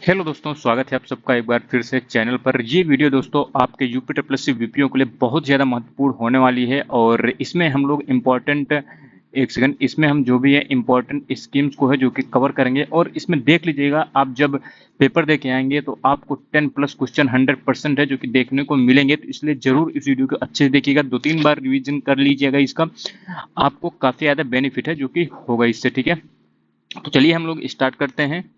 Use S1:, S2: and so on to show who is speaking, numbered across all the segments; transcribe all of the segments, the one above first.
S1: Hello दोस्तों, स्वागत है आप सबका एक बार फिर से चैनल पर। ये वीडियो दोस्तों आपके यूपी प्लस सी वीपीओ के लिए बहुत ज़्यादा महत्वपूर्ण होने वाली है और इसमें हम लोग इम्पोर्टेंट एक सेकंड इसमें हम जो भी है इम्पोर्टेंट स्कीम्स को है जो कि कवर करेंगे। और इसमें देख लीजिएगा, आप जब पेपर दे के आएंगे तो आपको 10 प्लस क्वेश्चन 100% है जो कि देखने को मिलेंगे। तो इसलिए ज़रूर इस वीडियो को अच्छे से देखिएगा, 2-3 बार रिविजन कर लीजिएगा। इसका आपको काफ़ी ज़्यादा बेनिफिट है जो कि होगा इससे, ठीक है। तो चलिए हम लोग स्टार्ट करते हैं।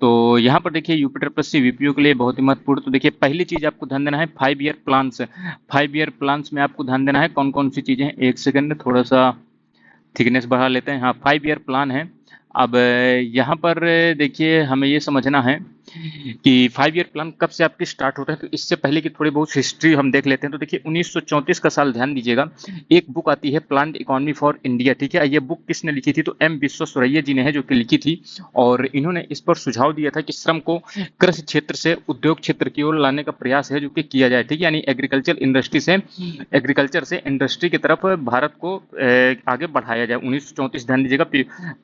S1: तो यहाँ पर देखिए यूपिटर प्लस सी वीपीओ के लिए बहुत ही महत्वपूर्ण। तो देखिए पहली चीज आपको ध्यान देना है 5 ईयर प्लान्स। 5 ईयर प्लान्स में आपको ध्यान देना है कौन कौन सी चीजें हैं। एक सेकंड, थोड़ा सा थिकनेस बढ़ा लेते हैं। हाँ, 5 ईयर प्लान है। अब यहाँ पर देखिए हमें ये समझना है कि 5 ईयर प्लान कब से आपकी स्टार्ट होता है। तो इससे पहले की थोड़ी बहुत हिस्ट्री हम देख लेते हैं। तो देखिए 1934 का साल ध्यान दीजिएगा। एक बुक आती है प्लान्ड इकोनॉमी फॉर इंडिया, ठीक है। ये बुक किसने लिखी थी? तो एम विश्वेश्वरैया जी ने है जो कि लिखी थी। और इन्होंने इस पर सुझाव दिया था कि श्रम को कृषि क्षेत्र से उद्योग क्षेत्र की ओर लाने का प्रयास है जो कि किया जाए, ठीक है। यानी एग्रीकल्चर से इंडस्ट्री की तरफ भारत को आगे बढ़ाया जाए। 1934 ध्यान दीजिएगा।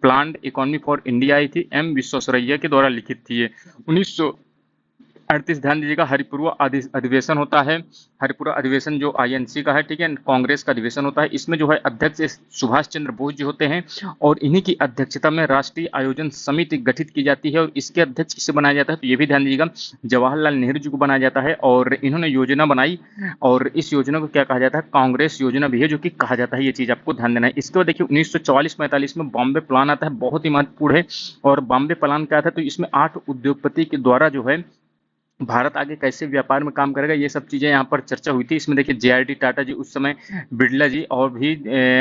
S1: Planned economy for India I थी, एम विश्वेश्वरैया के द्वारा लिखित थी ये। 1938 ध्यान दीजिएगा, हरिपुरा अधिवेशन होता है। हरिपुरा अधिवेशन जो आईएनसी का है, ठीक है, कांग्रेस का अधिवेशन होता है। इसमें जो है अध्यक्ष सुभाष चंद्र बोस जी होते हैं और इन्हीं की अध्यक्षता में राष्ट्रीय आयोजन समिति गठित की जाती है। और इसके अध्यक्ष किसे बनाया जाता है? तो ये भी ध्यान दीजिएगा, जवाहरलाल नेहरू जी को बनाया जाता है। और इन्होंने योजना बनाई और इस योजना को क्या कहा जाता है? कांग्रेस योजना भी है जो कि कहा जाता है। ये चीज आपको ध्यान देना है। इसके बाद देखिए 1944-45 में बॉम्बे प्लान आता है, बहुत ही महत्वपूर्ण है। और बॉम्बे प्लान क्या था? तो इसमें 8 उद्योगपति के द्वारा जो है भारत आगे कैसे व्यापार में काम करेगा, ये सब चीजें यहाँ पर चर्चा हुई थी। इसमें देखिए जेआरडी टाटा जी उस समय, बिरला जी और भी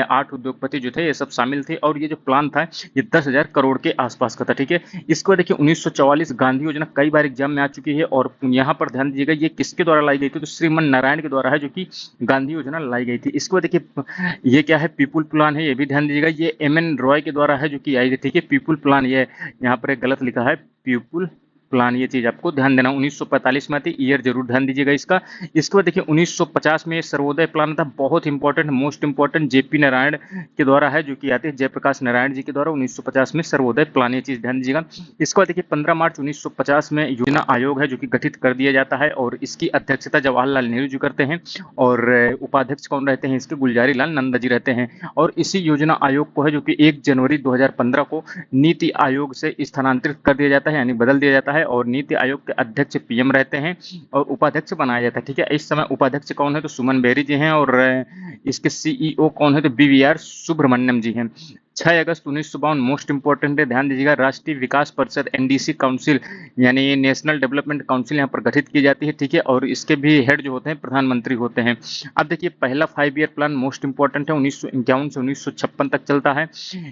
S1: 8 उद्योगपति जो थे ये सब शामिल थे। और ये जो प्लान था ये 10,000 करोड़ के आसपास का था, ठीक है। इसको देखिए 1944 गांधी योजना कई बार एग्जाम में आ चुकी है। और यहाँ पर ध्यान दीजिएगा ये किसके द्वारा लाई गई थी? तो श्रीमन नारायण के द्वारा है जो कि गांधी योजना लाई गई थी। इसको देखिए ये क्या है? पीपुल प्लान है, ये भी ध्यान दीजिएगा। ये एम एन रॉय के द्वारा है जो कि आई थी, ठीक है। पीपुल प्लान, ये यहाँ पर एक गलत लिखा है, पीपुल प्लान, ये चीज आपको ध्यान देना। 1945 में आती, ईयर जरूर ध्यान दीजिएगा इसका। इसके बाद देखिए 1950 में सर्वोदय प्लान था, बहुत important, most important, JP Narayan के द्वारा है जो कि आते हैं जयप्रकाश नारायण जी के द्वारा। 1950 में सर्वोदय प्लान, ये चीज ध्यान दीजिएगा। इसके बाद देखिए 15 मार्च 1950 में योजना आयोग है जो कि गठित कर दिया जाता है और इसकी अध्यक्षता जवाहरलाल नेहरू जी करते हैं। और उपाध्यक्ष कौन रहते हैं इसके? गुलजारी लाल नंदा जी रहते हैं। और इसी योजना आयोग को है जो कि 1 जनवरी 2015 को नीति आयोग से स्थानांतरित कर दिया जाता है, यानी बदल दिया जाता है। और नीति आयोग के अध्यक्ष पीएम रहते हैं और उपाध्यक्ष बनाया जाता है, ठीक है। इस समय उपाध्यक्ष कौन है? तो सुमन बेरी जी हैं। और इसके सीईओ कौन है? तो बीवीआर सुब्रमण्यम जी हैं। 6 अगस्त 1952 मोस्ट इंपॉर्टेंट है, ध्यान दीजिएगा। राष्ट्रीय विकास परिषद एनडीसी काउंसिल यानी नेशनल डेवलपमेंट काउंसिल यहाँ पर गठित की जाती है, ठीक है। और इसके भी हेड जो होते हैं प्रधानमंत्री होते हैं। अब देखिए पहला 5 ईयर प्लान मोस्ट इंपॉर्टेंट है, 1951 से 1956 तक चलता है।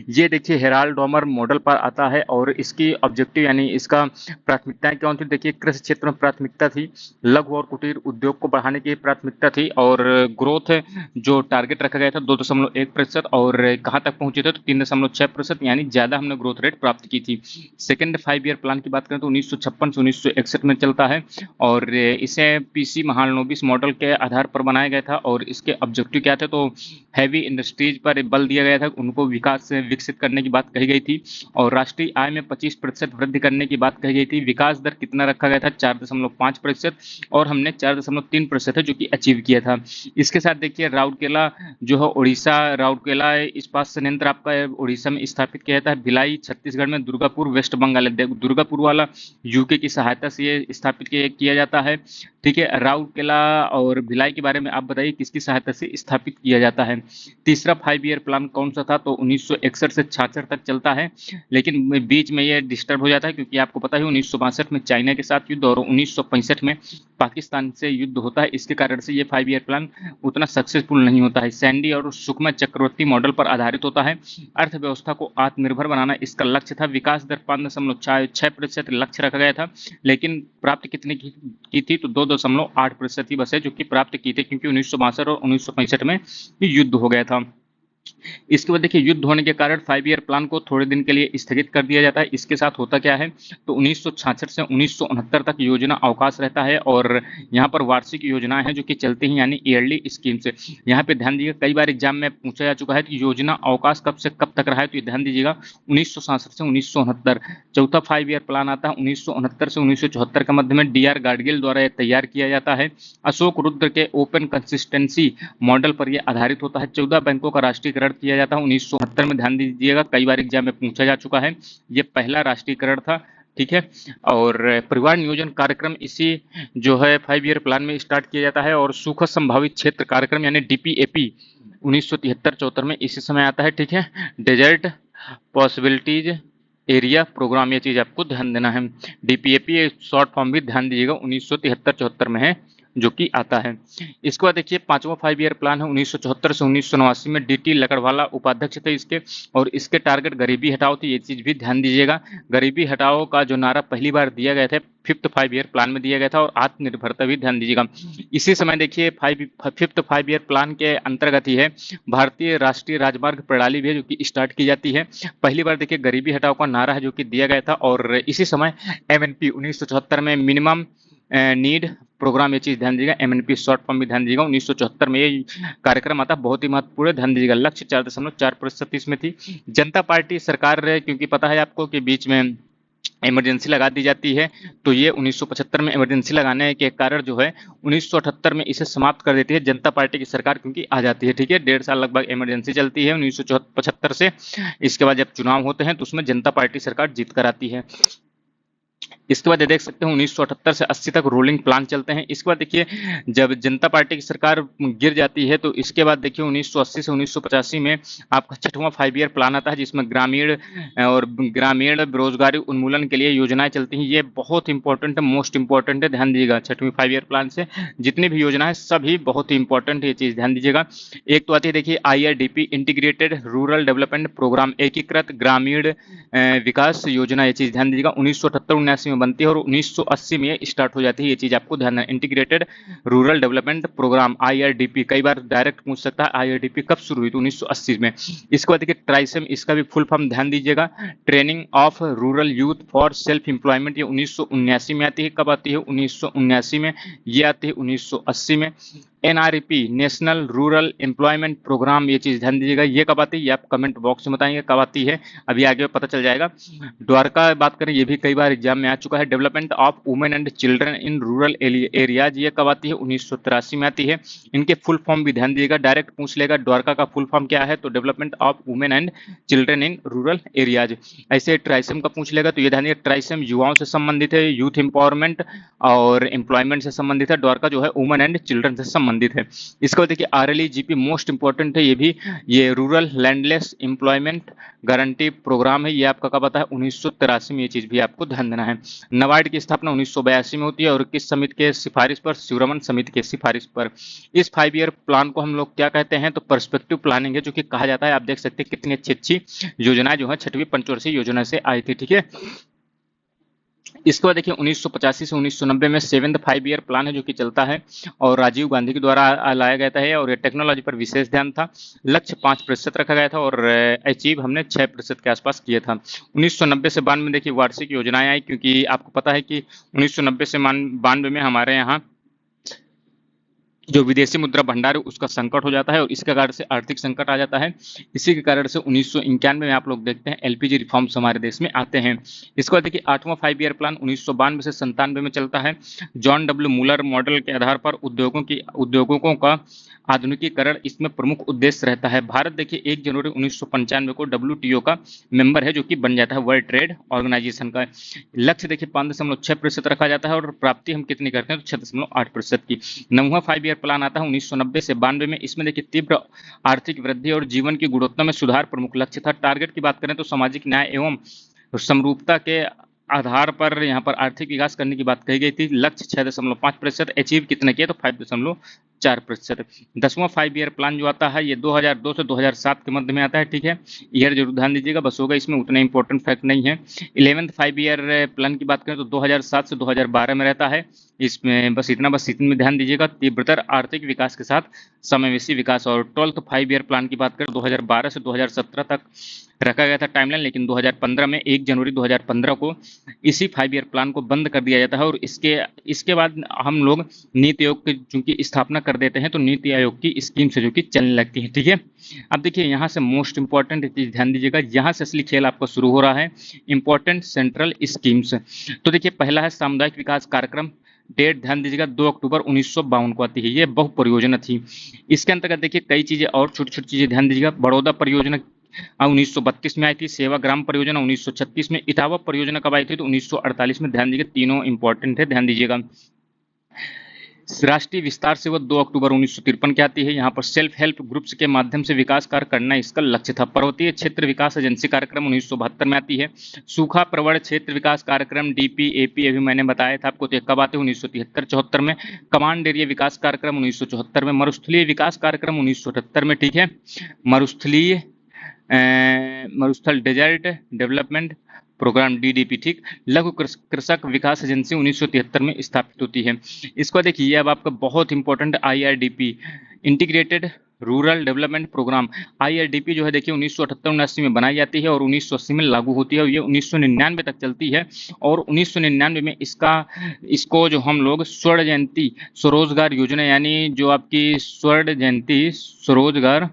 S1: ये देखिए हेराल्ड डॉमर मॉडल पर आता है और इसकी ऑब्जेक्टिव यानी इसका प्राथमिकताएं क्या थी? देखिए कृषि क्षेत्र में प्राथमिकता थी, लघु और कुटीर उद्योग को बढ़ाने की प्राथमिकता थी। और ग्रोथ जो टारगेट रखा गया था 2.1%। और कहाँ तक पहुंचे थे? तो 3.6%, यानी ज्यादा हमने ग्रोथ रेट प्राप्त की थी। सेकेंड 5 ईयर प्लान की बात करें तो 1956 से 1961 में चलता है और इसे पीसी महालनोबिस मॉडल के आधार पर बनाया गया था। और इसके ऑब्जेक्टिव क्या थे? तो हैवी इंडस्ट्रीज पर बल दिया गया था, उनको विकास से विकसित करने की बात कही गई थी। और राष्ट्रीय आय में 25% वृद्धि करने की बात कही गई थी। विकास दर कितना रखा गया था? 4.5%। और हमने 4.3% है जो कि अचीव किया था। इसके साथ देखिए राउरकेला जो है उड़ीसा, राउरकेला इस्पात संयंत्र आपका उड़ीसा में स्थापित किया जाता है। भिलाई छत्तीसगढ़ में, दुर्गापुर वेस्ट बंगाल, दुर्गापुर वाला यूके की सहायता से ये स्थापित किया जाता है, ठीक है। राउरकेला और भिलाई के बारे में आप बताइए किसकी सहायता से स्थापित किया जाता है। तीसरा 5 ईयर प्लान कौन सा था? तो 1961 से 66 तक चलता है, लेकिन बीच में ये डिस्टर्ब हो जाता है क्योंकि आपको पता है 1962 में चाइना के साथ युद्ध और 1965 में पाकिस्तान से युद्ध होता है। इसके कारण से ये 5 ईयर प्लान उतना सक्सेसफुल नहीं होता है। सैंडी और सुकमा चक्रवर्ती मॉडल पर आधारित होता है। अर्थव्यवस्था को आत्मनिर्भर बनाना इसका लक्ष्य था। विकास दर 5.6% लक्ष्य रखा गया था, लेकिन प्राप्त कितने की थी? तो 2.8% ही बस है जो कि प्राप्त की थी, क्योंकि 1962 और 1965 में युद्ध हो गया था। इसके बाद देखिए युद्ध होने के कारण 5 ईयर प्लान को थोड़े दिन के लिए स्थगित कर दिया जाता है। इसके साथ होता क्या है, तो 1966 से 1969 तक योजना अवकाश रहता है और यहाँ पर वार्षिक योजनाएं हैं जो कि चलती हैं, यानी ईयरली स्कीम से। यहाँ पे ध्यान दीजिएगा, कई बार एग्जाम में पूछा जा चुका है कि योजना अवकाश कब से कब तक रहा है, तो ये ध्यान दीजिएगा 1967 से 1969। चौथा 5 ईयर प्लान आता है 1969 से 1974 के मध्य में, डी आर गाडगिल द्वारा यह तैयार किया जाता है। अशोक रुद्र के ओपन कंसिस्टेंसी मॉडल पर यह आधारित होता है। 14 बैंकों का राष्ट्रीयकरण किया जाता है 1969 में। ध्यान दीजिएगा, कई बार एग्जाम में पूछा जा चुका है, ये पहला राष्ट्रीयकरण था, ठीक है। और परिवार नियोजन कार्यक्रम इसी जो है 5 ईयर प्लान में स्टार्ट किया जाता है। और सुखद संभावित क्षेत्र कार्यक्रम यानी डीपीएपी 1973-74 में इसी समय आता है, ठीक है। डेजर्ट पॉसिबिलिटीज एरिया प्रोग्राम, ये चीज आपको ध्यान देना है। डीपीएपी शॉर्ट फॉर्म भी ध्यान दीजिएगा 1973-74 में है जो कि आता है। इसके बाद देखिए पांचवा 5 ईयर प्लान है 1974 से 1989 में, डीटी लकड़वाला उपाध्यक्ष थे इसके, और इसके टारगेट गरीबी हटाओ थी, ये चीज भी ध्यान दीजिएगा। गरीबी हटाओ का जो नारा पहली बार दिया गया था फिफ्थ 5 ईयर प्लान में दिया गया था, और आत्मनिर्भरता भी ध्यान दीजिएगा। इसी समय देखिए फिफ्थ 5 ईयर प्लान के अंतर्गत ही है भारतीय राष्ट्रीय राजमार्ग प्रणाली भी है जो कि स्टार्ट की जाती है। पहली बार देखिए गरीबी हटाओ का नारा है जो कि दिया गया था, और इसी समय एमएनपी 1974 में मिनिमम नीड प्रोग्राम, ये चीज ध्यान दीजिएगा। एमएनपी शॉर्ट फॉर्म भी ध्यान दीजिएगा, 1974 में ये कार्यक्रम आता, बहुत ही महत्वपूर्ण, ध्यान दीजिएगा। लक्ष्य 4.4% इसमें थी। जनता पार्टी सरकार रहे, क्योंकि पता है आपको कि बीच में इमरजेंसी लगा दी जाती है, तो ये 1975 में इमरजेंसी लगाने के कारण जो है 1978 में इसे समाप्त कर देती है जनता पार्टी की सरकार, क्योंकि आ जाती है, ठीक है। 1.5 साल लगभग इमरजेंसी चलती है 1975 से। इसके बाद जब चुनाव होते हैं तो उसमें जनता पार्टी सरकार जीत कर आती है। इसके बाद ये देख सकते हैं 1978 से 80 तक रोलिंग प्लान चलते हैं। इसके बाद देखिए जब जनता पार्टी की सरकार गिर जाती है तो इसके बाद देखिए 1980 से 1985 में आपका छठवां 5 ईयर प्लान आता है, जिसमें ग्रामीण बेरोजगारी उन्मूलन के लिए योजनाएं चलती हैं। ये बहुत इंपॉर्टेंट है, मोस्ट इंपॉर्टेंट है, ध्यान दीजिएगा। छठवीं 5 ईयर प्लान से जितनी भी योजना है सभी बहुत ही इंपॉर्टेंट है, ये चीज ध्यान दीजिएगा। एक तो आती है देखिए IRDP integrated rural development programme, एकीकृत ग्रामीण विकास योजना, ये चीज ध्यान दीजिएगा। 1978-79 में बनती है और 1980 में स्टार्ट हो जाती है, ये चीज आपको ध्यान है। Integrated rural development programme IRDP, कई बार डायरेक्ट पूछ सकता है IRDP कब शुरू हुई, तो 1980 में। इसके बाद देखिए ट्राइसेम, इसका भी फुल फॉर्म ध्यान दीजिएगा, training of rural youth for self employment, ये 1979 में आती है। कब आती है, 1979 में। ये आती है 1980 में। NREP national rural employment programme, ये चीज ध्यान दीजिएगा। ये कब आती है, ये आप कमेंट बॉक्स में बताएंगे कब आती है, अभी आगे पता चल जाएगा। द्वारका बात करें, ये भी कई बार एग्जाम में आ चुका है। Development of women and children in rural areas, ये कब आती है, 1983 में आती है। इनके फुल फॉर्म भी ध्यान दीजिएगा, डायरेक्ट पूछ लेगा द्वारका का फुल फॉर्म क्या है, तो development of women and children in rural areas. ऐसे ट्राइसम का पूछ लेगा तो ये ध्यान दीजिएगा, ट्राइसम युवाओं से संबंधित है, यूथ एम्पावरमेंट और एम्प्लॉयमेंट से संबंधित है। द्वारका जो है वुमेन एंड चिल्ड्रन से संबंधित है। इसके बाद देखिए RLEGP मोस्ट इंपॉर्टेंट है, ये भी, ये rural landless employment guarantee programme है। ये आपका कब आता है, 1983 में। ये चीज भी आपको ध्यान देना है। नबार्ड की स्थापना 1982 में होती है, और किस समिति के सिफारिश पर, शिवरमन समिति के सिफारिश पर। इस 5 ईयर प्लान को हम लोग क्या कहते हैं, तो पर्सपेक्टिव प्लानिंग है जो कि कहा जाता है। आप देख सकते हैं कितनी अच्छी अच्छी योजनाएं जो है छठवीं पंचवर्षीय योजना से आई थी, ठीक है। इसके बाद देखिए 1985 से 1990 में 7th 5 ईयर प्लान है जो कि चलता है, और राजीव गांधी के द्वारा लाया गया था, और टेक्नोलॉजी पर विशेष ध्यान था। लक्ष्य 5% रखा गया था, और अचीव हमने 6% के आसपास किया था। 1990 से 92 में देखिए वार्षिक योजनाएं आई, क्योंकि आपको पता है कि 1990 से 92 में हमारे यहाँ जो विदेशी मुद्रा भंडार है उसका संकट हो जाता है, और इसके कारण से आर्थिक संकट आ जाता है। इसी के कारण से 1991 में आप लोग देखते हैं LPG रिफॉर्म्स हमारे देश में आते हैं। इसके बाद देखिए 8वां 5 ईयर प्लान 1992 से 97 में चलता है। जॉन डब्ल्यू मुलर मॉडल के आधार पर उद्योगों का आधुनिकीकरण इसमें प्रमुख उद्देश्य रहता है। भारत देखिए 1 जनवरी 1995 को WTO का मेंबर है जो कि बन जाता है, वर्ल्ड ट्रेड ऑर्गेनाइजेशन का। लक्ष्य देखिए 5.6% रखा जाता है, और प्राप्ति हम कितनी करते हैं, तो 6.8% की। 9वां 5 ईयर प्लान आता है 1990 से 92 में। इसमें देखिए तीव्र आर्थिक वृद्धि और जीवन की गुणवत्ता में सुधार प्रमुख लक्ष्य था। टारगेट की बात करें तो सामाजिक न्याय एवं समरूपता के आधार पर यहाँ पर आर्थिक विकास करने की बात कही गई थी। लक्ष्य 6.5%, अचीव कितने किए, तो 4%। 10वां 5 ईयर प्लान जो आता है ये 2002 से 2007 के मध्य में आता है, ठीक है। ईयर जरूर ध्यान दीजिएगा, बस होगा, इसमें उतना इंपॉर्टेंट फैक्ट नहीं है। 11th 5 ईयर प्लान की बात करें तो 2007 से 2012 में रहता है। इसमें बस इतने में ध्यान दीजिएगा, तीव्रतर आर्थिक विकास के साथ समावेशी विकास। और 12th 5 ईयर प्लान की बात करें 2012 से 2017 तक रखा गया था टाइमलाइन, लेकिन 2015 में 1 जनवरी 2015 को इसी 5 ईयर प्लान को बंद कर दिया जाता है। और इसके बाद हम लोग नीति आयोग की चूंकि स्थापना कर देते हैं, तो नीति आयोग की स्कीम से जो कि चलने लगती है, ठीक है। अब देखिए यहाँ से मोस्ट इंपॉर्टेंट चीज ध्यान दीजिएगा, यहाँ से असली खेल आपका शुरू हो रहा है, इंपॉर्टेंट सेंट्रल स्कीम्स। तो देखिए पहला है सामुदायिक विकास कार्यक्रम, डेट ध्यान दीजिएगा 2 अक्टूबर 1952 को आती है, ये बहु परियोजना थी। इसके अंतर्गत देखिए कई चीजें और छोटी छोटी चीजें ध्यान दीजिएगा, बड़ौदा परियोजना 1932 में आई थी, सेवाग्राम परियोजना 1936 में, इटावा परियोजना कब आई थी तो 1948 में। ध्यान दीजिएगा तीनों इंपॉर्टेंट है, ध्यान दीजिएगा। राष्ट्रीय विस्तार सेवा 2 अक्टूबर 1953 की आती है, यहाँ पर सेल्फ हेल्प ग्रुप्स के माध्यम से विकास कार्य करना इसका लक्ष्य था। पर्वतीय क्षेत्र विकास एजेंसी कार्यक्रम 1972 में आती है। सूखा प्रवण क्षेत्र विकास कार्यक्रम डीपीएपी अभी मैंने बताया था आपको, तो कब आते हैं 1973-74 में। कमांड एरिया विकास कार्यक्रम 1974 में। मरुस्थलीय विकास कार्यक्रम 1978 में, ठीक है। मरुस्थल डेजर्ट डेवलपमेंट प्रोग्राम डीडीपी, ठीक। लघु कृषक विकास एजेंसी 1973 में स्थापित होती है। इसको देखिए अब आपका बहुत important IRDP, integrated rural development programme. IRDP जो है देखिए 1978-79 में बनाई जाती है और 1980 में लागू होती है और ये 1999 तक चलती है। और 1999 में इसको जो हम लोग स्वर्ण जयंती स्वरोजगार योजना, यानी जो आपकी स्वर्ण जयंती स्वरोजगार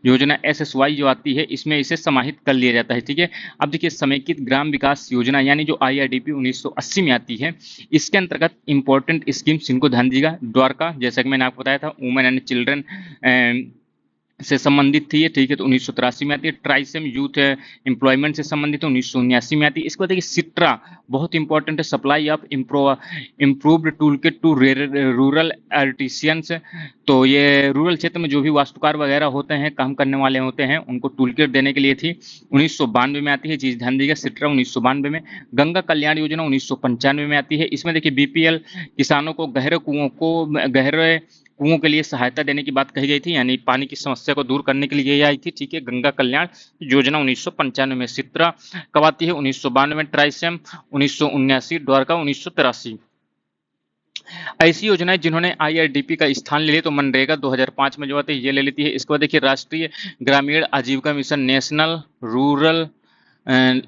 S1: योजना एसएसवाई जो आती है, इसमें इसे समाहित कर लिया जाता है, ठीक है। अब देखिए समेकित ग्राम विकास योजना यानी जो आईआरडीपी 1980 में आती है, इसके अंतर्गत इंपॉर्टेंट स्कीम्स इनको ध्यान दीजिएगा। द्वारका, जैसा कि मैंने आपको बताया था, वुमेन एंड चिल्ड्रन से संबंधित थी ये, ठीक है, तो 1983 में आती है। ट्राइसम यूथ एम्प्लॉयमेंट से संबंधित 1979 में आती है। इसके बाद देखिए सिट्रा बहुत इंपॉर्टेंट है, supply of improved tool kit to rural artisans. तो ये रूरल क्षेत्र में जो भी वास्तुकार वगैरह होते हैं, काम करने वाले होते हैं, उनको टूल किट देने के लिए थी। 1992 में आती है, चीज ध्यान दीजिएगा, सिट्रा 1992 में। गंगा कल्याण योजना 1995 में आती है। इसमें देखिए बीपीएल किसानों को गहरे कुओं के लिए सहायता देने की बात कही गई थी, यानी पानी की समस्या को दूर करने के लिए ये आई थी, ठीक है। गंगा कल्याण योजना 1995 में। सित्रा कब आती है 1992 में। ट्राइसम 1979, द्वारका 1983। ऐसी योजनाएं जिन्होंने आईआरडीपी का स्थान ले लिया तो मनरेगा 2005 में जो आती है ये ले लेती है। इसके बाद देखिए राष्ट्रीय ग्रामीण आजीविका mission, national rural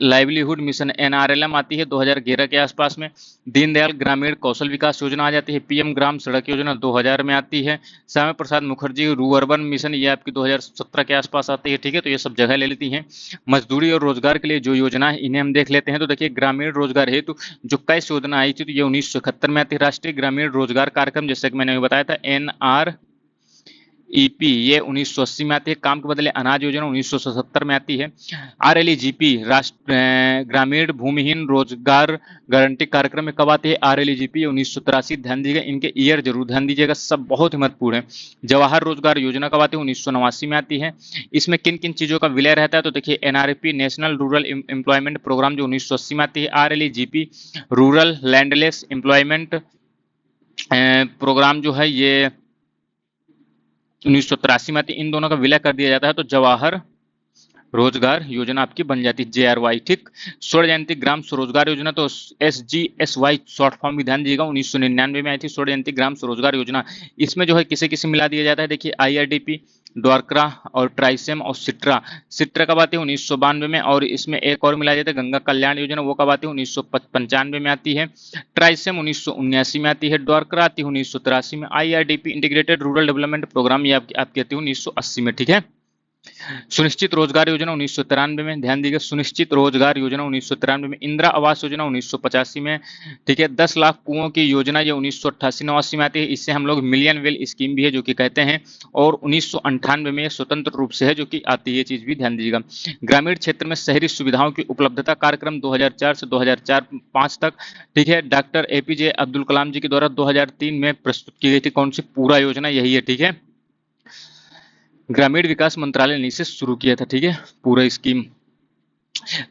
S1: livelihood mission NRLM आती है 2011 के आसपास में। दीनदयाल ग्रामीण कौशल विकास योजना आ जाती है। पीएम ग्राम सड़क योजना 2000 में आती है। श्यामा प्रसाद मुखर्जी रूअर्बन मिशन ये आपकी 2017 के आसपास आती है, ठीक है। तो ये सब जगह ले लेती हैं। मजदूरी और रोजगार के लिए जो योजना है इन्हें हम देख लेते हैं। तो देखिए ग्रामीण रोजगार हेतु जो कैश योजना आई थी तो ये 1971 में आती है। राष्ट्रीय ग्रामीण रोजगार कार्यक्रम जैसे कि मैंने बताया था NREP ये 1980 में आती है। काम के बदले अनाज योजना 1977 में आती है। RLGP राष्ट्र ग्रामीण भूमिहीन रोजगार गारंटी कार्यक्रम में कब आती है RLGP 1983। ध्यान दीजिएगा, इनके ईयर जरूर ध्यान दीजिएगा, सब बहुत ही महत्वपूर्ण है। जवाहर रोजगार योजना कब आती है 1989 में आती है। इसमें किन किन चीजों का विलय रहता है तो देखिए NREP national rural employment programme जो 1980 में आती है। RLGP rural landless employment programme जो है ये 1983 में आती है। इन दोनों का विलय कर दिया जाता है तो जवाहर रोजगार योजना आपकी बन जाती है JRY, ठीक। स्वर्ण जयंती ग्राम स्वरोजगार योजना तो SGSY शॉर्ट फॉर्म भी ध्यान दीजिएगा 1999 में आई थी स्वर्ण जयंती ग्राम स्वरोजगार योजना। इसमें जो है किसे किसे मिला दिया जाता है देखिए IRDP, द्वारका और ट्राइसेम और सिट्रा कब आती है 1992 में। और इसमें एक और मिला जाता है गंगा कल्याण योजना, वो कब आती है 1995 में आती है। ट्राइसेम 1979 में आती है। द्वारका आती है 1983 में। IRDP integrated rural development programme ये आपकी आती है 1980 में, ठीक है। सुनिश्चित रोजगार योजना 1993 में, ध्यान दीजिएगा, सुनिश्चित रोजगार योजना 1993 में। इंदिरा आवास योजना 1985 में, ठीक है। 10 लाख कुओं की योजना ये 1988-89 में आती है। इससे हम लोग मिलियन वेल स्कीम भी है जो कि कहते हैं। और 1998 में स्वतंत्र रूप से है जो कि आती है, ये चीज भी ध्यान दीजिएगा। ग्रामीण क्षेत्र में शहरी सुविधाओं की उपलब्धता कार्यक्रम 2004 से 2005 तक, ठीक है। डॉक्टर APJ अब्दुल कलाम जी के द्वारा 2003 में प्रस्तुत की गई थी। कौन सी पूरा योजना यही है, ठीक है। ग्रामीण विकास मंत्रालय ने इसे शुरू किया था, ठीक है, पूरा स्कीम।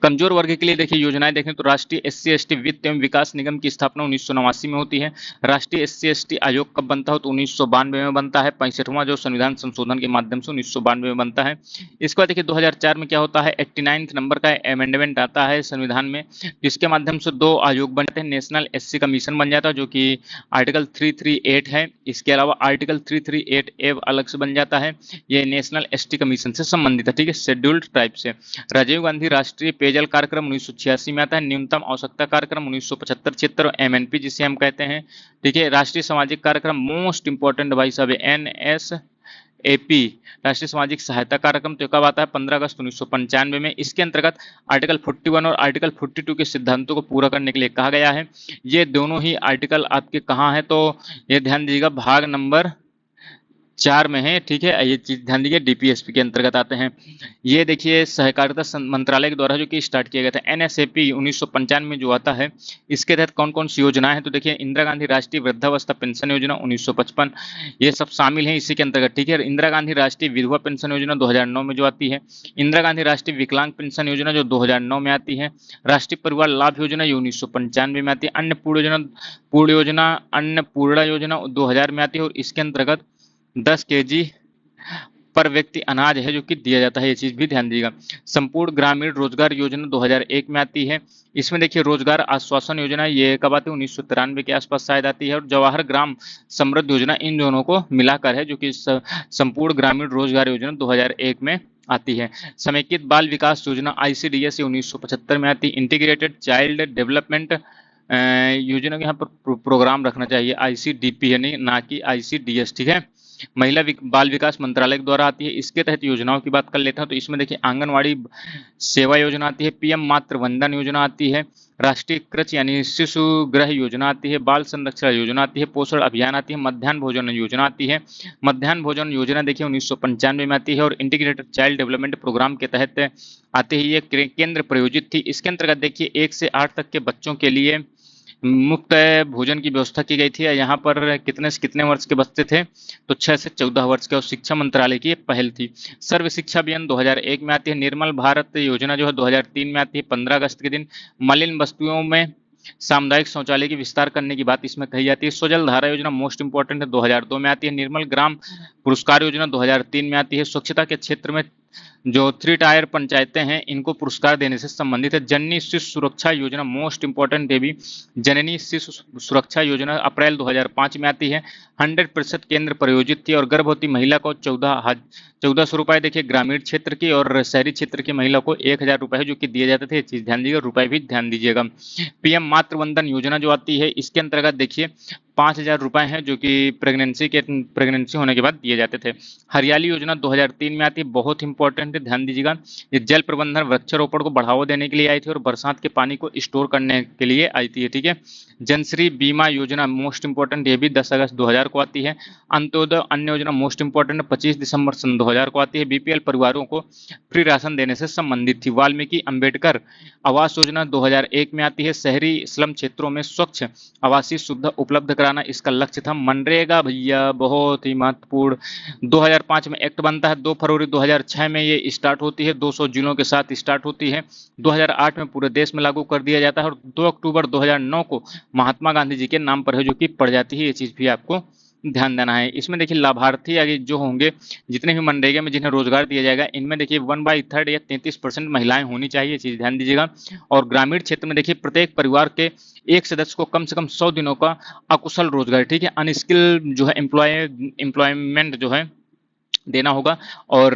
S1: कमजोर वर्ग के लिए देखिए योजनाएं देखें तो राष्ट्रीय एससी एसटी वित्त एवं विकास निगम की स्थापना 1989 में होती है। राष्ट्रीय एससी एसटी आयोग कब बनता है तो 1992 में बनता है। 65वां जो संविधान संशोधन के माध्यम से 1992 में बनता है। इसके बाद देखिए 2004 में क्या होता है, 89 नंबर का अमेंडमेंट आता है संविधान में, जिसके माध्यम से 2 आयोग बनते हैं। नेशनल एससी कमीशन बन जाता है जो कि आर्टिकल 338 है। इसके अलावा आर्टिकल 338 ए अलग से बन जाता है, ये नेशनल एसटी कमीशन से संबंधित है, ठीक है, शेड्यूल्ड ट्राइब से। राजीव गांधी राष्ट्रीय पेयजल कार्यक्रम 1986 में आता है। न्यूनतम आवश्यकता कार्यक्रम 1975-76 एमएनपी जिसे हम कहते हैं, ठीक है। राष्ट्रीय सामाजिक कार्यक्रम मोस्ट इंपॉर्टेंट भाई साहब एनएसएपी राष्ट्रीय सामाजिक सहायता कार्यक्रम तो कब आता है 15 अगस्त 1995 में। इसके अंतर्गत आर्टिकल 41 और आर्टिकल 42 के सिद्धांतों को पूरा करने के लिए कहा गया है। ये दोनों ही आर्टिकल आपके कहाँ है तो ये ध्यान दीजिएगा भाग नंबर 4 में है, ठीक है। ये चीज ध्यान दीजिए डीपीएसपी के अंतर्गत आते हैं। ये देखिए सहकारिता मंत्रालय के द्वारा जो कि स्टार्ट किया गया था। एनएसएपी 1995 में जो आता है, इसके तहत कौन कौन सी योजनाएं हैं तो देखिए इंदिरा गांधी राष्ट्रीय वृद्धावस्था पेंशन योजना 1955, ये सब शामिल हैं इसी के अंतर्गत, ठीक है। इंदिरा गांधी राष्ट्रीय विधवा पेंशन योजना 2009 में जो आती है। इंदिरा गांधी राष्ट्रीय विकलांग पेंशन योजना जो 2009 में आती है। राष्ट्रीय परिवार लाभ योजना ये 1995 में आती है। अन्नपूर्णा योजना 2000 में आती है और इसके अंतर्गत 10 केजी पर व्यक्ति अनाज है जो कि दिया जाता है, ये चीज भी ध्यान दीजिएगा। संपूर्ण ग्रामीण रोजगार योजना 2001 में आती है। इसमें देखिए रोजगार आश्वासन योजना ये कब आती है 1993 के आसपास शायद आती है। और जवाहर ग्राम समृद्ध योजना इन दोनों को मिलाकर है जो कि संपूर्ण ग्रामीण रोजगार योजना 2001 में आती है। समेकित बाल विकास योजना आईसीडीएस 1975 में आती है। इंटीग्रेटेड चाइल्ड डेवलपमेंट योजना के यहाँ पर प्रोग्राम रखना चाहिए, आईसीडीपी है नहीं, ना कि आईसीडीएस, ठीक है। महिला बाल विकास मंत्रालय के द्वारा आती है। इसके तहत योजनाओं की बात कर लेते हैं तो इसमें देखिए आंगनवाड़ी सेवा योजना आती है। पीएम मातृ वंदन योजना आती है। राष्ट्रीय कृच यानी शिशु गृह योजना आती है। बाल संरक्षण योजना आती है। पोषण अभियान आती है। मध्याह्न भोजन योजना आती है। मध्याह्न भोजन योजना देखिए 1995 में आती है और इंटीग्रेटेड चाइल्ड डेवलपमेंट प्रोग्राम के तहत आती है। ये केंद्र प्रायोजित थी। इसके अंतर्गत देखिए 1 से 8 तक के बच्चों के लिए मुफ्त भोजन की व्यवस्था की गई थी। यहाँ पर कितने से कितने वर्ष के बच्चे थे तो 6 से 14 वर्ष के, और शिक्षा मंत्रालय की पहल थी। सर्व शिक्षा अभियान 2001 में आती है। निर्मल भारत योजना जो है 2003 में आती है 15 अगस्त के दिन। मलिन बस्तियों में सामुदायिक शौचालय की विस्तार करने की बात इसमें कही जाती है। स्वजल धारा योजना मोस्ट इंपोर्टेंट है 2002 में आती है। निर्मल ग्राम पुरस्कार योजना 2003 में आती है। स्वच्छता के क्षेत्र में जो 3 टायर पंचायतें हैं इनको पुरस्कार देने से संबंधित है। जननी शिशु सुरक्षा योजना मोस्ट इंपोर्टेंट है भी। जननी शिशु सुरक्षा योजना अप्रैल 2005 में आती है। 100% केंद्र प्रायोजित थी और गर्भवती महिला को 1400 रुपए देखिए ग्रामीण क्षेत्र की, और शहरी क्षेत्र की महिला को 1000 रुपए जो कि दिए जाते थे। ये चीज ध्यान दीजिएगा, रुपए भी ध्यान दीजिएगा। पीएम मातृ वंदन योजना जो आती है इसके अंतर्गत देखिए 5000 रुपए हैं जो कि प्रेगनेंसी होने के बाद दिए जाते थे। हरियाली योजना 2003 में आती है, बहुत इंपॉर्टेंट है, ध्यान दीजिएगा। ये जल प्रबंधन वृक्षारोपण को बढ़ावा देने के लिए आई थी और बरसात के पानी को स्टोर करने के लिए आई थी, ठीक है। जनश्री बीमा योजना मोस्ट इंपॉर्टेंट, ये भी 10 अगस्त 2000 को आती है। अंत्योदय अन्न योजना मोस्ट इंपॉर्टेंट 25 दिसंबर सन 2000 को आती है। बीपीएल परिवारों को फ्री राशन देने से संबंधित थी। वाल्मीकि अंबेडकर आवास योजना 2001 में आती है। शहरी स्लम क्षेत्रों में स्वच्छ आवासीय सुविधा उपलब्ध कराना इसका लक्ष्य था। मनरेगा भैया बहुत ही महत्वपूर्ण, 2005 में एक्ट बनता है। 2 फरवरी 2006 में ये स्टार्ट होती है, 200 जिलों के साथ स्टार्ट होती है। 2008 में पूरे देश में लागू कर दिया जाता है और 2 अक्टूबर 2009 को महात्मा गांधी जी के नाम पर है जो कि पड़ जाती है। ये चीज भी आपको ध्यान देना है। इसमें देखिए लाभार्थी आगे जो होंगे जितने भी मनरेगा में जिन्हें रोजगार दिया जाएगा इनमें देखिए 1/3 या 33% महिलाएं होनी चाहिए, चीज ध्यान दीजिएगा। और ग्रामीण क्षेत्र में देखिए प्रत्येक परिवार के एक सदस्य को कम से कम 100 दिनों का अकुशल रोजगार, ठीक है, अनस्किल जो है एम्प्लॉयमेंट जो है देना होगा। और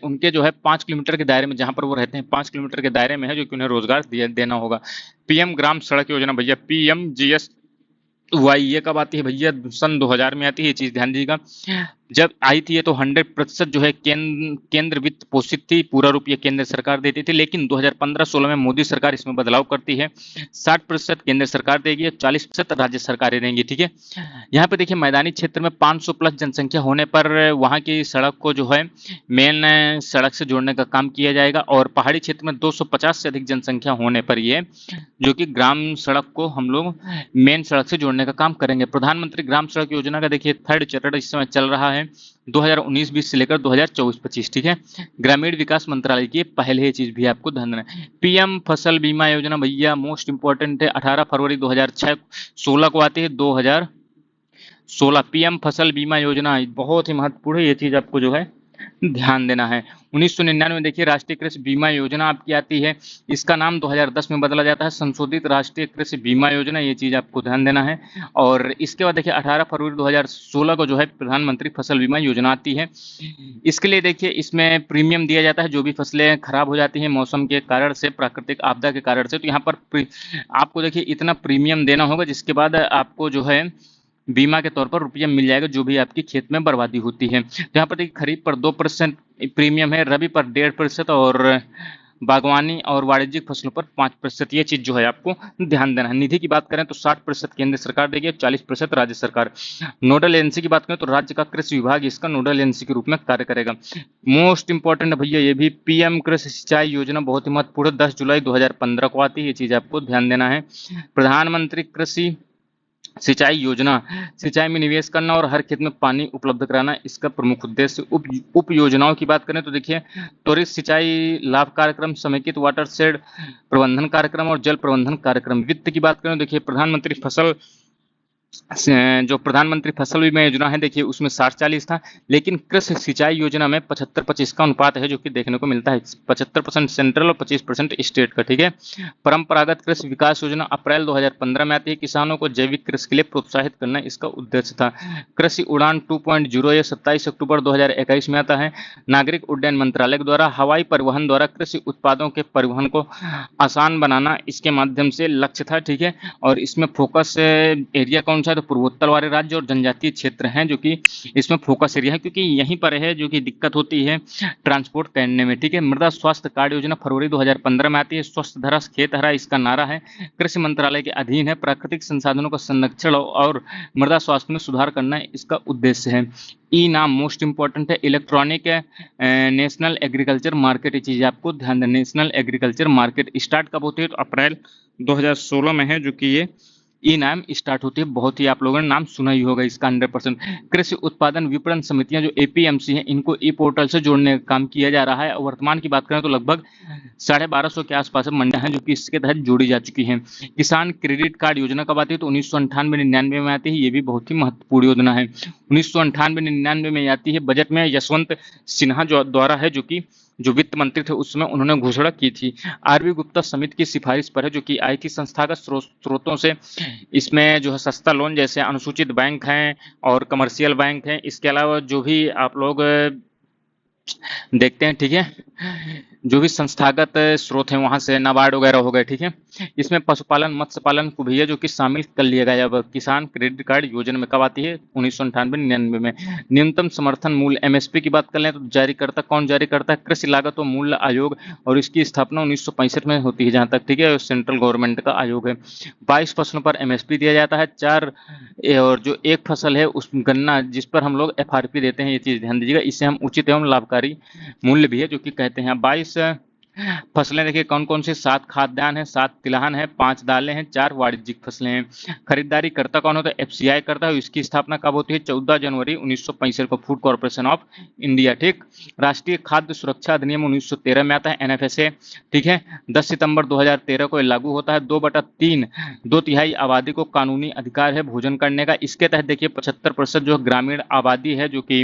S1: उनके जो है 5 किलोमीटर के दायरे में जहां पर वो रहते हैं 5 किलोमीटर के दायरे में है जो कि उन्हें रोजगार देना होगा। पीएम ग्राम सड़क योजना भैया PMGS ये कब आती है भैया सन 2000 में आती है। ये चीज ध्यान दीजिएगा। जब आई थी ये तो 100% जो है केंद्र वित्त पोषित थी, पूरा रूप ये केंद्र सरकार देती थी। लेकिन 2015-16 में मोदी सरकार इसमें बदलाव करती है। 60% केंद्र सरकार देगी, 40% राज्य सरकारें देंगी, ठीक है। यहाँ पे देखिए मैदानी क्षेत्र में 500 प्लस जनसंख्या होने पर वहाँ की सड़क को जो है मेन सड़क से जोड़ने का काम किया जाएगा। और पहाड़ी क्षेत्र में 250 से अधिक जनसंख्या होने पर ये जो कि ग्राम सड़क को हम लोग मेन सड़क से जोड़ने का काम करेंगे। प्रधानमंत्री ग्राम सड़क योजना का देखिए 3rd चरण इस समय चल रहा है। है 2019-20 से लेकर 2024-25, ठीक है। ग्रामीण विकास मंत्रालय की पहल है, ये चीज भी आपको ध्यान देना है। पीएम फसल बीमा योजना भैया मोस्ट इंपॉर्टेंट है, 18 फरवरी 2016 को आती है, 2016 पीएम फसल बीमा योजना बहुत ही महत्वपूर्ण है, ये चीज आपको जो है ध्यान देना है। 1999 में देखिए राष्ट्रीय कृषि बीमा योजना आपकी आती है, इसका नाम 2010 में बदला जाता है संशोधित राष्ट्रीय कृषि बीमा योजना, ये चीज आपको ध्यान देना है। और इसके बाद देखिए 18 फरवरी 2016 को जो है प्रधानमंत्री फसल बीमा योजना आती है। इसके लिए देखिए इसमें प्रीमियम दिया जाता है, जो भी फसलें खराब हो जाती हैं मौसम के कारण से, प्राकृतिक आपदा के कारण से, तो यहाँ पर आपको देखिए इतना प्रीमियम देना होगा, जिसके बाद आपको जो है बीमा के तौर पर रुपया मिल जाएगा जो भी आपकी खेत में बर्बादी होती है। तो यहाँ पर देखिए खरीफ पर 2% प्रीमियम है, रबी पर 1.5% और बागवानी और वाणिज्यिक फसलों पर 5%, ये चीज जो है आपको ध्यान देना है। निधि की बात करें तो 60% केंद्र सरकार देगी, 40% राज्य सरकार। नोडल एजेंसी की बात करें तो राज्य का कृषि विभाग इसका नोडल एजेंसी के रूप में कार्य करेगा। मोस्ट इंपॉर्टेंट भैया ये भी पीएम कृषि सिंचाई योजना बहुत ही महत्वपूर्ण, 10 जुलाई 2015 को आती है, ये चीज आपको ध्यान देना है। प्रधानमंत्री कृषि सिंचाई योजना, सिंचाई में निवेश करना और हर खेत में पानी उपलब्ध कराना इसका प्रमुख उद्देश्य। उप योजनाओं की बात करें तो देखिए त्वरित सिंचाई लाभ कार्यक्रम, समेकित वाटरशेड प्रबंधन कार्यक्रम और जल प्रबंधन कार्यक्रम। वित्त की बात करें तो देखिए प्रधानमंत्री फसल बीमा योजना है, देखिए उसमें 60-40 था, लेकिन कृषि सिंचाई योजना में 75-25 का अनुपात है, जो कि देखने को मिलता है, 75% सेंट्रल और 25% स्टेट का, ठीक है। परंपरागत कृषि विकास योजना अप्रैल 2015 में आती है, किसानों को जैविक कृषि के लिए प्रोत्साहित करना इसका उद्देश्य था। कृषि उड़ान 2.0 ये 27 अक्टूबर 2021 में आता है। नागरिक उड्डयन मंत्रालय के द्वारा हवाई परिवहन द्वारा कृषि उत्पादों के परिवहन को आसान बनाना इसके माध्यम से लक्ष्य था, ठीक है। और इसमें फोकस एरिया कौन सा है, तो पूर्वोत्तर वाले राज्य और जनजातीय क्षेत्र हैं जो कि इसमें फोकस एरिया है, क्योंकि यहीं पर है जो कि दिक्कत होती है ट्रांसपोर्ट करने में, ठीक है। मृदा स्वास्थ्य कार्ड योजना फरवरी 2015 में आती है, स्वस्थ धरा खेत हरा इसका नारा है, कृषि मंत्रालय के अधीन है, प्राकृतिक संसाधनों का संरक्षण और मृदा स्वास्थ्य में सुधार करना इसका उद्देश्य है। ई नाम मोस्ट इंपॉर्टेंट है, इलेक्ट्रॉनिक नेशनल एग्रीकल्चर मार्केट, ये चीज आपको ध्यान देना। नेशनल एग्रीकल्चर मार्केट स्टार्ट कब होती है, तो अप्रैल 2016 में है, जो कि ये ई नाम स्टार्ट होती है। बहुत ही आप लोगों ने नाम सुना ही होगा इसका 100%। कृषि उत्पादन विपणन समितियां जो एपीएमसी हैं, इनको ई पोर्टल से जोड़ने का काम किया जा रहा है। और वर्तमान की बात करें तो लगभग 1250 के आसपास मंडियां हैं जो कि इसके तहत जोड़ी जा चुकी हैं। किसान क्रेडिट कार्ड योजना कब आती है, तो 1998-99 में आती है, ये भी बहुत ही महत्वपूर्ण योजना है। 1998-99 में आती है। बजट में यशवंत सिन्हा जो द्वारा है, जो वित्त मंत्री थे उस समय, उन्होंने घोषणा की थी। आरबी गुप्ता समिति की सिफारिश पर है, जो कि आई थी संस्थागत स्रोतों से। इसमें जो है सस्ता लोन, जैसे अनुसूचित बैंक हैं और कमर्शियल बैंक हैं, इसके अलावा जो भी आप लोग देखते हैं, ठीक है, जो भी संस्थागत स्रोत हैं वहां से नाबार्ड वगैरह हो गए, ठीक है। इसमें पशुपालन मत्स्य पालन को भी है जो कि शामिल कर लिया गया। अब किसान क्रेडिट कार्ड योजना में कब आती है, 1998-99 में। न्यूनतम समर्थन मूल्य एमएसपी की बात कर लें तो जारीकर्ता कौन जारी करता है, कृषि लागत व मूल्य आयोग, और इसकी स्थापना 1965 में होती है जहां तक, ठीक है, सेंट्रल गवर्नमेंट का आयोग है। 22 फसलों पर एमएसपी दिया जाता है, 4 और जो एक फसल है उस गन्ना जिस पर हम लोग एफआरपी देते हैं, ये चीज ध्यान दीजिएगा, इससे हम उचित एवं लाभकारी मूल्य भी है जो कि कहते हैं। 22 फसलें देखिए कौन कौन सी, 7 खाद्यान्न है, 7 तिलहन है, 5 दालें हैं, 4 वाणिज्यिक फसलें हैं। खरीदारी करता कौन होता है, एफसीआई करता है। इसकी स्थापना कब होती है, 14 जनवरी 1965 को, फूड कॉर्पोरेशन ऑफ इंडिया, ठीक। राष्ट्रीय खाद्य सुरक्षा अधिनियम 1913 में आता है, एनएफएसए, ठीक है। 10 सितंबर 2013 को लागू होता है। 2/3 2/3 आबादी को कानूनी अधिकार है भोजन करने का। इसके तहत देखिए 75% जो ग्रामीण आबादी है जो कि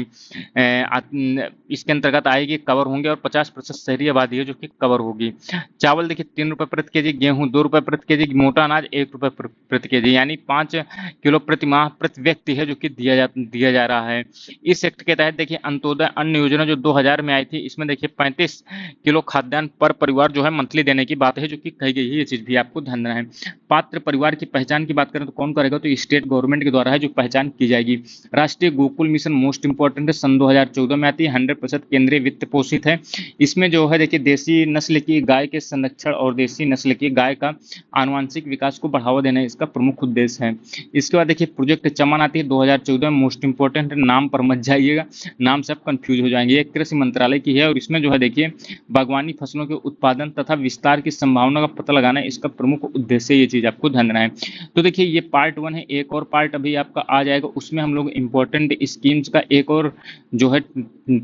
S1: इसके अंतर्गत आएगी, कवर होंगे, और 50% शहरी आबादी है जो कि कवर होगी। चावल देखिए 3 रुपए प्रति केजी, गेहूं 2 रुपए प्रति केजी, मोटा अनाज 1 रुपए प्रति केजी, यानी 5 किलो प्रति माह प्रति व्यक्ति है जो कि दिया जा रहा है। इस एक्ट के तहत देखिए अंत्योदय अन्न योजना जो 2000 में आई थी, इसमें देखिए 35 किलो खाद्यान्न पर परिवार जो है मंथली देने की बात है जो कि कही गई है, ये चीज भी आपको ध्यान देना है। पात्र परिवार की पहचान की बात करें तो कौन करेगा, तो स्टेट गवर्नमेंट के द्वारा है जो पहचान की जाएगी। राष्ट्रीय गोकुल मिशन मोस्ट इंपॉर्टेंट है, सन 2014 में आती है, 100% केंद्रीय वित्त पोषित है। इसमें जो है देखिए देसी नस्ल की गाय के संरक्षण और देसी नस्ल की गाय का आनुवंशिक विकास को बढ़ावा देना इसका प्रमुख उद्देश्य है। इसके बाद देखिए प्रोजेक्ट चमन आती है 2014 में, मोस्ट इंपोर्टेंट नाम पर मत जाइएगा, नाम से आप कंफ्यूज हो जाएंगे। ये कृषि मंत्रालय की है और इसमें जो है देखिए बागवानी फसलों के उत्पादन तथा विस्तार की संभावना का पता लगाना इसका प्रमुख उद्देश्य है। ये चीज आपको ध्यान देना है। तो देखिए ये पार्ट 1 है, एक और पार्ट अभी आपका आ जाएगा, उसमें हम लोग इंपॉर्टेंट स्कीम्स का एक और जो है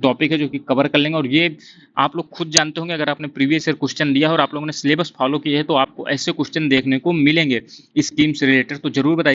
S1: टॉपिक है जो कि कवर कर लेंगे। और ये आप लोग खुद जानते होंगे, अगर आपने प्रीवियस ईयर क्वेश्चन दिया है और आप लोगों ने सिलेबस फॉलो किया है तो आपको ऐसे क्वेश्चन देखने को मिलेंगे स्कीम से रिलेटेड, तो जरूर बताइए।